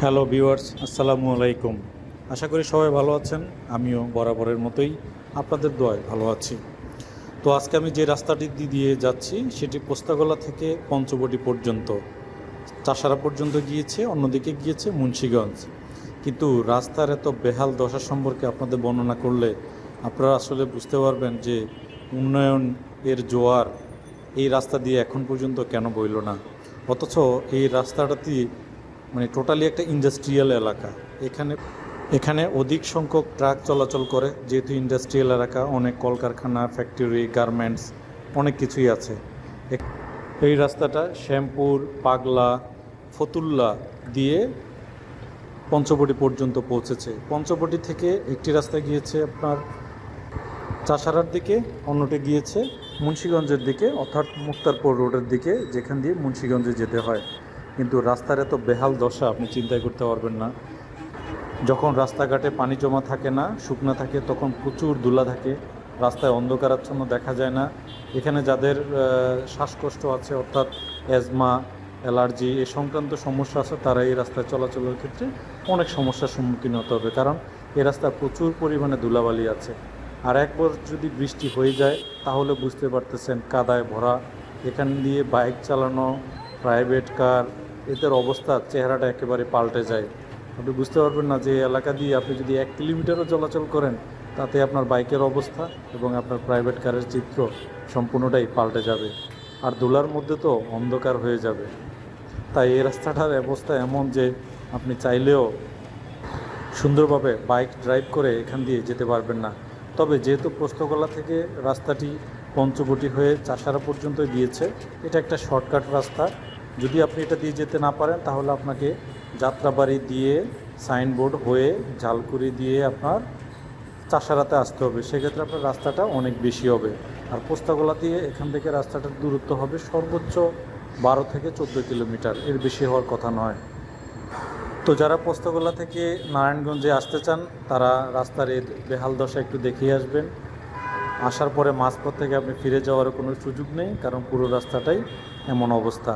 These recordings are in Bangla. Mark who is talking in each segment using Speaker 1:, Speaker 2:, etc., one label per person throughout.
Speaker 1: হ্যালো ভিউয়ার্স, আসসালামু আলাইকুম। আশা করি সবাই ভালো আছেন। আমিও বরাবরের মতোই আপনাদের দোয়ায় ভালো আছি। তো আজকে আমি যে রাস্তাটি দিয়ে যাচ্ছি সেটি পোস্তাগোলা থেকে পঞ্চবটি পর্যন্ত, চাষারা পর্যন্ত গিয়েছে, অন্যদিকে গিয়েছে মুন্সিগঞ্জ। কিন্তু রাস্তার এত বেহাল দশা সম্পর্কে আপনাদের বর্ণনা করলে আপনারা আসলে বুঝতে পারবেন যে উন্নয়ন এর জোয়ার এই রাস্তা দিয়ে এখন পর্যন্ত কেন বইল না। অথচ এই রাস্তাটাতে টোটালি একটা ইন্ডাস্ট্রিয়াল এলাকা। এখানে এখানে অধিক সংখ্যক ট্রাক চলাচল করে, যেহেতু ইন্ডাস্ট্রিয়াল এলাকা, অনেক কলকারখানা, ফ্যাক্টরি, গার্মেন্টস, অনেক কিছুই আছে। এই রাস্তাটা শ্যামপুর, পাগলা, ফতুল্লা দিয়ে পঞ্চবটি পর্যন্ত পৌঁছেছে। পঞ্চবটি থেকে একটি রাস্তা গিয়েছে আপনার চাষারার দিকে, অন্যটি গিয়েছে মুন্সিগঞ্জের দিকে, অর্থাৎ মুক্তারপুর রোডের দিকে, যেখান দিয়ে মুন্সিগঞ্জে যেতে হয়। কিন্তু রাস্তার এত বেহাল দশা আপনি চিন্তাই করতে পারবেন না। যখন রাস্তাঘাটে পানি জমা থাকে না, শুকনো থাকে, তখন প্রচুর ধুলা থাকে, রাস্তায় অন্ধকারাচ্ছন্ন দেখা যায় না। এখানে যাদের শ্বাসকষ্ট আছে, অর্থাৎ অ্যাজমা, অ্যালার্জি এ সংক্রান্ত সমস্যা আছে, তারা এই রাস্তায় চলাচলের ক্ষেত্রে অনেক সমস্যার সম্মুখীন হতে হবে, কারণ এই রাস্তায় প্রচুর পরিমাণে ধুলাবালি আছে। আর একবার যদি বৃষ্টি হয়ে যায় তাহলে বুঝতে পারতেছেন কাদায় ভরা। এখান দিয়ে বাইক চালানো, প্রাইভেট কার, এদের অবস্থা, চেহারাটা একেবারে পাল্টে যায়। আপনি বুঝতে পারবেন না যে এলাকা দিয়ে আপনি যদি 1 কিলোমিটারও চলাচল করেন, তাতে আপনার বাইকের অবস্থা এবং আপনার প্রাইভেট কারের চিত্র সম্পূর্ণটাই পাল্টে যাবে। আর ধুলার মধ্যে তো অন্ধকার হয়ে যাবে। তাই এই রাস্তাটার অবস্থা এমন যে আপনি চাইলেও সুন্দরভাবে বাইক ড্রাইভ করে এখান দিয়ে যেতে পারবেন না। তবে যেহেতু পোস্তগোলা থেকে রাস্তাটি পঞ্চবটি হয়ে চাষারা পর্যন্ত গিয়েছে, এটা একটা শর্টকাট রাস্তা। যদি আপনি এটা দিয়ে যেতে না পারেন তাহলে আপনাকে যাত্রাবাড়ি দিয়ে, সাইনবোর্ড হয়ে, ঝালকুড়ি দিয়ে আপনার চাষারাতে আসতে হবে। সেক্ষেত্রে আপনার রাস্তাটা অনেক বেশি হবে। আর পোস্তাগোলা দিয়ে এখান থেকে রাস্তাটার দূরত্ব হবে সর্বোচ্চ 12 থেকে 14 কিলোমিটার, এর বেশি হওয়ার কথা নয়। তো যারা পোস্তগোলা থেকে নারায়ণগঞ্জে আসতে চান তারা রাস্তার এর বেহাল দশা একটু দেখিয়ে আসবেন। আসার পরে মাঝপথ থেকে আপনি ফিরে যাওয়ার কোনো সুযোগ নেই, কারণ পুরো রাস্তাটাই এমন অবস্থা।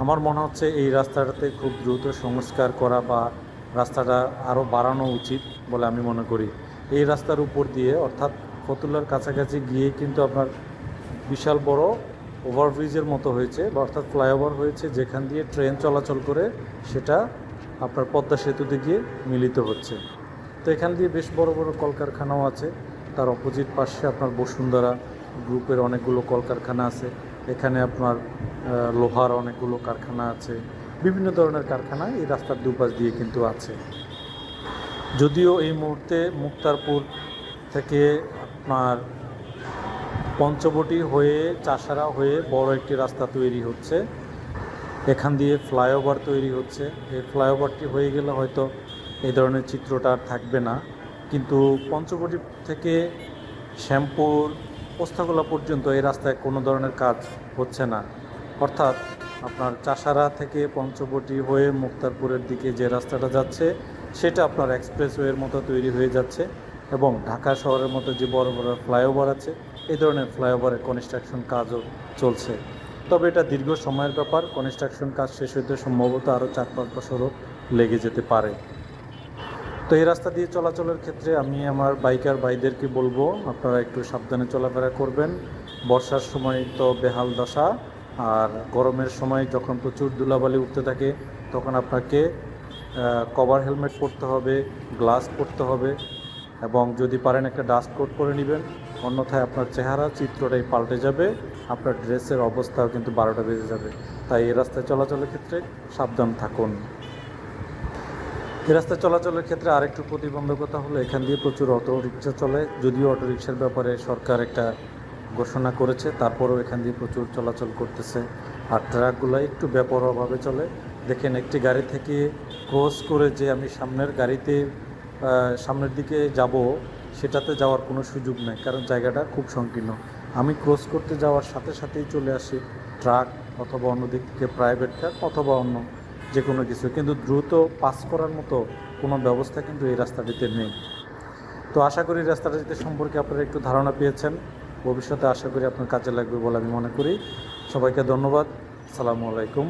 Speaker 1: আমার মনে হচ্ছে এই রাস্তাটাতে খুব দ্রুত সংস্কার করা বা রাস্তাটা আরও বাড়ানো উচিত বলে আমি মনে করি। এই রাস্তার উপর দিয়ে, অর্থাৎ ফতুল্লার কাছাকাছি গিয়ে কিন্তু আপনার বিশাল বড় ওভারব্রিজের মতো হয়েছে, বা অর্থাৎ ফ্লাইওভার হয়েছে, যেখান দিয়ে ট্রেন চলাচল করে সেটা আপনার পদ্মা সেতুতে গিয়ে মিলিত হচ্ছে। তো এখান দিয়ে বেশ বড় বড় কলকারখানাও আছে। তার অপোজিট পাশে আপনার বসুন্ধরা গ্রুপের অনেকগুলো কলকারখানা আছে। এখানে আপনার লোহার অনেকগুলো কারখানা আছে, বিভিন্ন ধরনের কারখানা এই রাস্তার দুপাশ দিয়ে কিন্তু আছে। যদিও এই মুহূর্তে মুক্তারপুর থেকে আপনার পঞ্চবটি হয়ে চাষারা হয়ে বড় একটি রাস্তা তৈরি হচ্ছে, এখান দিয়ে ফ্লাইওভার তৈরি হচ্ছে। এই ফ্লাইওভারটি হয়ে গেলে হয়তো এই ধরনের চিত্রটা আর থাকবে না। কিন্তু পঞ্চবটি থেকে শ্যামপুর, পোস্তাগোলা পর্যন্ত এই রাস্তায় কোনো ধরনের কাজ হচ্ছে না। অর্থাৎ আপনার চাষারা থেকে পঞ্চবটি হয়ে মুক্তারপুরের দিকে যে রাস্তাটা যাচ্ছে সেটা আপনার এক্সপ্রেসওয়ের মতো তৈরি হয়ে যাচ্ছে, এবং ঢাকা শহরের মতো যে বড় বড় ফ্লাইওভার আছে এই ধরনের ফ্লাইওভারের কনস্ট্রাকশন কাজও চলছে। তবে এটা দীর্ঘ সময়ের ব্যাপার। কনস্ট্রাকশন কাজ শেষ হইতে সম্ভবত আরও 4-5 বছরও লেগে যেতে পারে। তো এই রাস্তা দিয়ে চলাচলের ক্ষেত্রে আমি আমার বাইকার ভাইদেরকে বলবো আপনারা একটু সাবধানে চলাফেরা করবেন। বর্ষার সময় তো বেহাল দশা, আর গরমের সময় যখন প্রচুর ধুলাবালি উঠতে থাকে তখন আপনাকে কভার হেলমেট পরতে হবে, গ্লাস পরতে হবে, এবং যদি পারেন একটা ডাস্ট কোট পরে নেবেন। অন্যথায় আপনার চেহারা চিত্রটাই পাল্টে যাবে, আপনার ড্রেসের অবস্থাও কিন্তু 12টা বেজে যাবে। তাই এই রাস্তায় চলাচলের ক্ষেত্রে সাবধান থাকুন। এই রাস্তায় চলাচলের ক্ষেত্রে আরেকটু প্রতিবন্ধকতা হলো এখান দিয়ে প্রচুর অটোরিকশা চলে। যদিও অটোরিকশার ব্যাপারে সরকার একটা ঘোষণা করেছে, তারপরেও এখান দিয়ে প্রচুর চলাচল করতেছে। আর ট্রাকগুলো একটু বেপরোয়াভাবে চলে। দেখেন, একটি গাড়ি থেকে ক্রস করে যে আমি সামনের দিকে যাব, সেটাতে যাওয়ার কোনো সুযোগ নেই, কারণ জায়গাটা খুব সংকীর্ণ। আমি ক্রস করতে যাওয়ার সাথে সাথেই চলে আসি ট্রাক, অথবা অন্য দিক থেকে প্রাইভেট কার, অথবা অন্য যে কোনো কিছু। কিন্তু দ্রুত পাস করার মতো কোনো ব্যবস্থা কিন্তু এই রাস্তাটিতে নেই। তো আশা করি রাস্তাটিতে সম্পর্কে আপনারা একটু ধারণা পেয়েছেন। ভবিষ্যতে আশা করি আপনার কাজে লাগবে বলে আমি মনে করি। সবাইকে ধন্যবাদ। আসসালামু আলাইকুম।